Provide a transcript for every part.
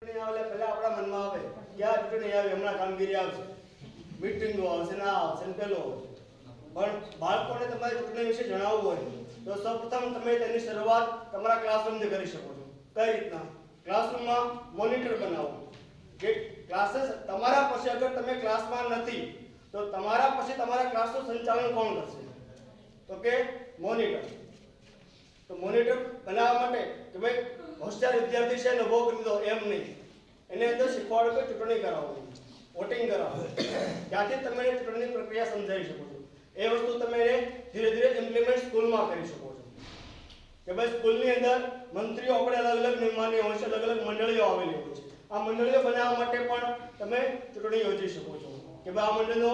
પહેલા આપણા મનમાં આવે કે આ ચૂંટણી આવી હમણાં કામગીરી આવશે, મીટિંગો આવશે, ના આવશે ને પેલો આવશે. પણ બાળકોને તમારે ચૂંટણી વિશે જણાવવું હોય તો સૌપ્રથમ તમે તેની શરૂઆત તમારા ક્લાસરૂમથી કરી શકો છો. કઈ રીતના? ક્લાસરૂમમાં મોનિટર બનાવો. કે ક્લાસીસ તમારા પછી અગર તમે ક્લાસમાં નથી તો તમારા પછી તમારા ક્લાસનું સંચાલન કોણ કરશે? તો કે મોનિટર. તો મોનિટર બનાવવા માટે કે ભાઈ હોશિયાર વિદ્યાર્થી છે ને ઉભો કરી દો એમ નહીં, એને અંદર શીખવાડો કે ચૂંટણી કરાવો, વોટિંગ કરાવો. ત્યાંથી તમે ચૂંટણીની પ્રક્રિયા સમજાવી શકો છો. એ વસ્તુ તમે ધીરે ધીરે ઇમ્પ્લિમેન્ટ સ્કૂલમાં કરી શકો છો. કે ભાઈ સ્કૂલની અંદર મંત્રીઓ આપણે અલગ અલગ નિર્માણની હોય છે, અલગ અલગ મંડળીઓ આવેલી હોય છે. આ મંડળીઓ બનાવવા માટે પણ તમે ચૂંટણી યોજી શકો છો. કે ભાઈ આ મંડળનો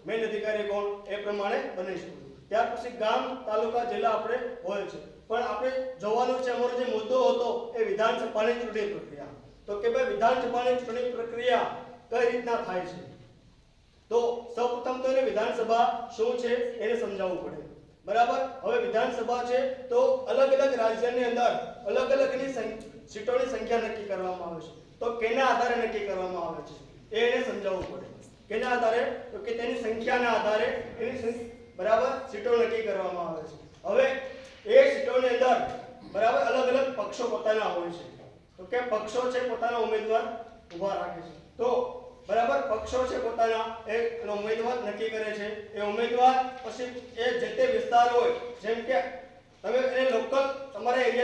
મેન અધિકારી કોણ, એ પ્રમાણે બનાવી શકો છો. ત્યાર પછી ગામ, તાલુકા, જિલ્લા આપણે હોય છે. પણ આપણે જોવાનું છે, અમારો જે મુદ્દો હતો એ વિધાનસભાની ચૂંટણી પ્રક્રિયા. તો કે ભાઈ વિધાનસભાની ચૂંટણી પ્રક્રિયા કઈ રીતના થાય છે? તો સૌપ્રથમ તો એને વિધાનસભા શું છે એને સમજાવવું પડે. બરાબર? હવે વિધાનસભા છે તો અલગ અલગ રાજ્યની અંદર અલગ અલગની સીટોની સંખ્યા નક્કી કરવામાં આવે છે. તો કેના આધારે નક્કી કરવામાં આવે છે એ એને સમજાવવું પડે. કેના આધારે? તો કે તેની સંખ્યાના આધારે એની બરાબર સીટો નક્કી કરવામાં આવે છે. હવે એ સીટોની અંદર બરાબર અલગ અલગ પક્ષો પોતાના હોય છે. તો કે પક્ષો છે પોતાના ઉમેદવાર ઊભા રાખે છે. તો બરાબર પક્ષો છે પોતાના એક ઉમેદવાર નક્કી કરે છે. એ ઉમેદવાર પછી એ જે તે વિસ્તાર હોય, જેમ કે તમે એને લોકલ તમારા એરિયા